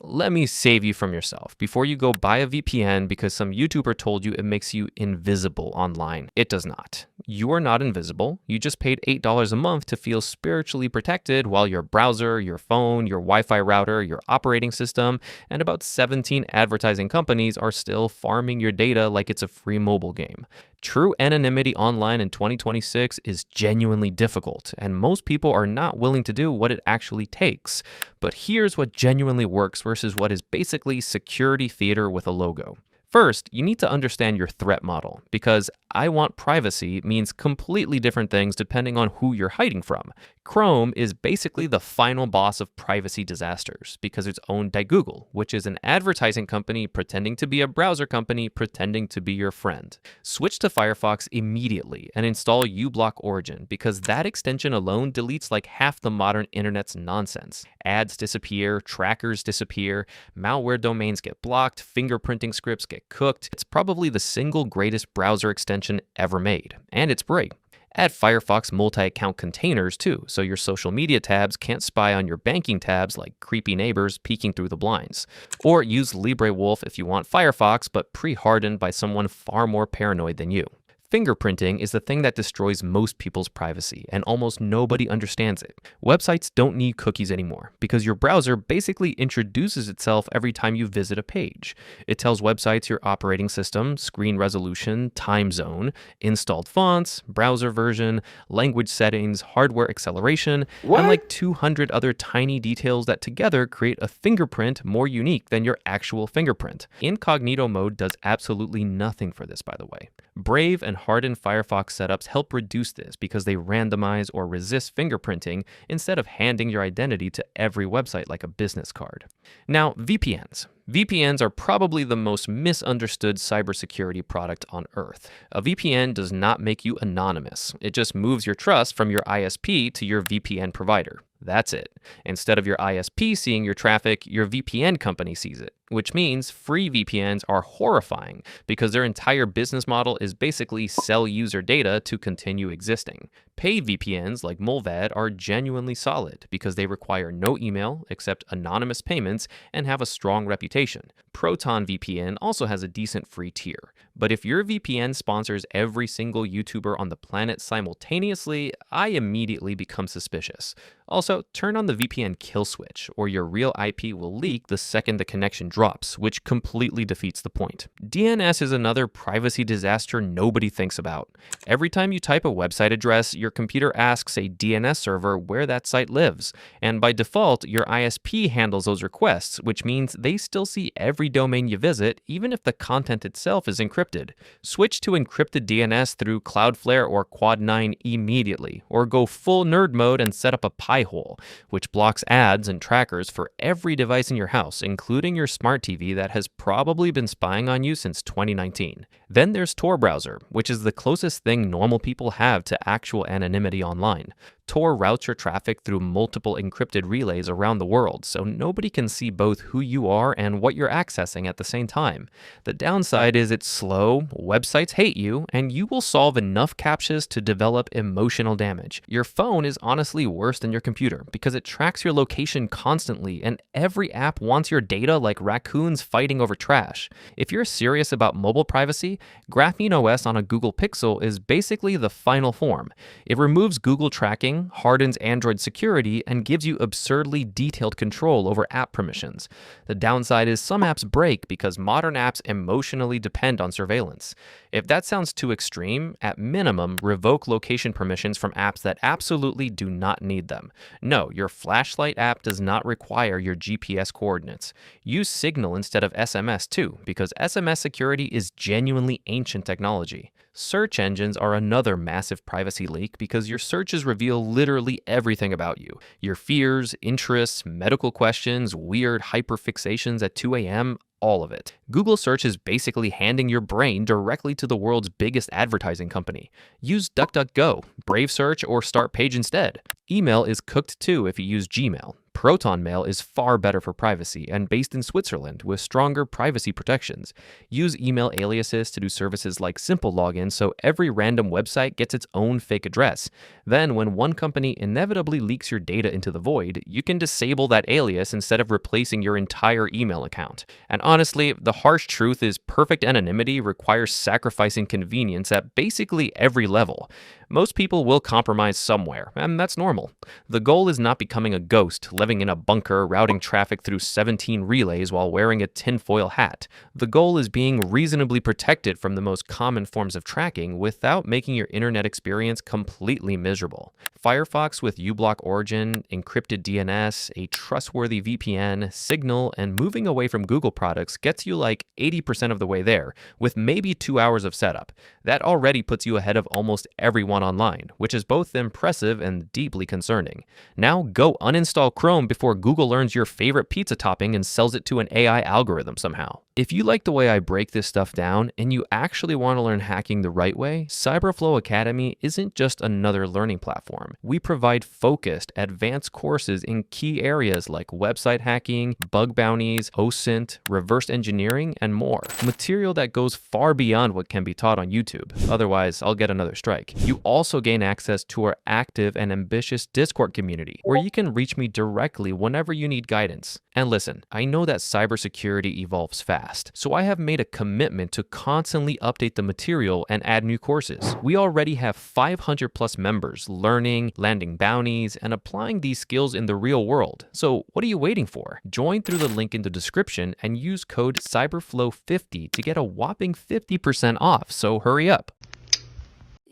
Let me save you from yourself before you go buy a VPN because some YouTuber told you it makes you invisible online. It does not. You are not invisible. You just paid $8 a month to feel spiritually protected while your browser, your phone, your Wi-Fi router, your operating system, and about 17 advertising companies are still farming your data like it's a free mobile game. True anonymity online in 2026 is genuinely difficult, and most people are not willing to do what it actually takes. But here's what genuinely works versus what is basically security theater with a logo. First, you need to understand your threat model, because I want privacy means completely different things depending on who you're hiding from. Chrome is basically the final boss of privacy disasters because it's owned by Google, which is an advertising company pretending to be a browser company pretending to be your friend. Switch to Firefox immediately and install uBlock Origin because that extension alone deletes like half the modern internet's nonsense. Ads disappear, trackers disappear, malware domains get blocked, fingerprinting scripts get cooked. It's probably the single greatest browser extension ever made, and it's free. Add Firefox multi-account containers too, so your social media tabs can't spy on your banking tabs like creepy neighbors peeking through the blinds. Or use LibreWolf if you want Firefox, but pre-hardened by someone far more paranoid than you. Fingerprinting is the thing that destroys most people's privacy, and almost nobody understands it. Websites don't need cookies anymore because your browser basically introduces itself every time you visit a page. It tells websites your operating system, screen resolution, time zone, installed fonts, browser version, language settings, hardware acceleration, and like 200 other tiny details that together create a fingerprint more unique than your actual fingerprint. Incognito mode does absolutely nothing for this, by the way. Brave and hardened Firefox setups help reduce this because they randomize or resist fingerprinting instead of handing your identity to every website like a business card. Now, VPNs. VPNs are probably the most misunderstood cybersecurity product on Earth. A VPN does not make you anonymous. It just moves your trust from your ISP to your VPN provider. That's it. Instead of your ISP seeing your traffic, your VPN company sees it, which means free VPNs are horrifying because their entire business model is basically sell user data to continue existing. Paid VPNs like Mullvad are genuinely solid because they require no email, accept anonymous payments, and have a strong reputation. Proton VPN also has a decent free tier. But if your VPN sponsors every single YouTuber on the planet simultaneously, I immediately become suspicious. Also, turn on the VPN kill switch, or your real IP will leak the second the connection drops, which completely defeats the point. DNS is another privacy disaster nobody thinks about. Every time you type a website address, your computer asks a DNS server where that site lives, and by default, your ISP handles those requests, which means they still see every domain you visit, even if the content itself is encrypted. Switch to encrypted DNS through Cloudflare or Quad9 immediately, or go full nerd mode and set up a Pi-hole, which blocks ads and trackers for every device in your house, including your smart TV that has probably been spying on you since 2019. Then there's Tor Browser, which is the closest thing normal people have to actual anonymity online. Tor routes your traffic through multiple encrypted relays around the world, so nobody can see both who you are and what you're accessing at the same time. The downside is it's slow, websites hate you, and you will solve enough CAPTCHAs to develop emotional damage. Your phone is honestly worse than your computer because it tracks your location constantly, and every app wants your data like raccoons fighting over trash. If you're serious about mobile privacy, GrapheneOS on a Google Pixel is basically the final form. It removes Google tracking, hardens Android security, and gives you absurdly detailed control over app permissions. The downside is some apps break because modern apps emotionally depend on surveillance. If that sounds too extreme, at minimum, revoke location permissions from apps that absolutely do not need them. No, your flashlight app does not require your GPS coordinates. Use Signal instead of SMS too, because SMS security is genuinely ancient technology. Search engines are another massive privacy leak because your searches reveal literally everything about you. Your fears, interests, medical questions, weird hyperfixations at 2 a.m., all of it. Google Search is basically handing your brain directly to the world's biggest advertising company. Use DuckDuckGo, Brave Search, or Startpage instead. Email is cooked too if you use Gmail. Proton Mail is far better for privacy and based in Switzerland with stronger privacy protections. Use email aliases to do services like simple login so every random website gets its own fake address. Then, when one company inevitably leaks your data into the void, you can disable that alias instead of replacing your entire email account. And honestly, the harsh truth is perfect anonymity requires sacrificing convenience at basically every level. Most people will compromise somewhere, and that's normal. The goal is not becoming a ghost, living in a bunker, routing traffic through 17 relays while wearing a tinfoil hat. The goal is being reasonably protected from the most common forms of tracking without making your internet experience completely miserable. Firefox with uBlock Origin, Encrypted DNS, a trustworthy VPN, Signal, and moving away from Google products gets you like 80% of the way there, with maybe 2 hours of setup. That already puts you ahead of almost everyone online, which is both impressive and deeply concerning. Now go uninstall Chrome before Google learns your favorite pizza topping and sells it to an AI algorithm somehow. If you like the way I break this stuff down and you actually want to learn hacking the right way, CyberFlow Academy isn't just another learning platform. We provide focused, advanced courses in key areas like website hacking, bug bounties, OSINT, reverse engineering, and more. Material that goes far beyond what can be taught on YouTube. Otherwise, I'll get another strike. You also gain access to our active and ambitious Discord community, where you can reach me directly whenever you need guidance. And listen, I know that cybersecurity evolves fast, so I have made a commitment to constantly update the material and add new courses. We already have 500 plus members learning, landing bounties, and applying these skills in the real world. So what are you waiting for? Join through the link in the description and use code CyberFlow50 to get a whopping 50% off, so hurry up.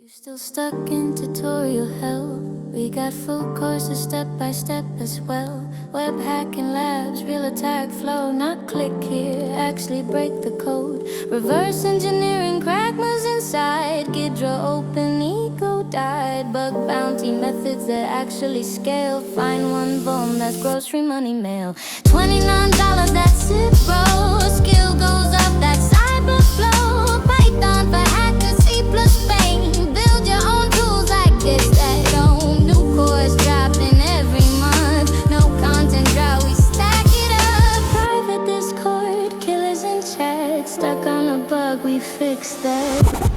Still stuck in tutorial hell. We got full courses step by step as well. Web hacking labs, real attack flow. Not click here, actually break the code. Reverse engineering, crack moves inside. Gidra open, ego died. Bug bounty methods that actually scale. Find one vuln, that's grocery money mail. $29, that's it bro. Skill goes up, that's CyberFlow. Python for hackers, C plus Paint. Build your own tools like this, that don't. New course dropping every month. No content drought, we stack it up. Private Discord, killers in chat. Stuck on a bug, we fixed that.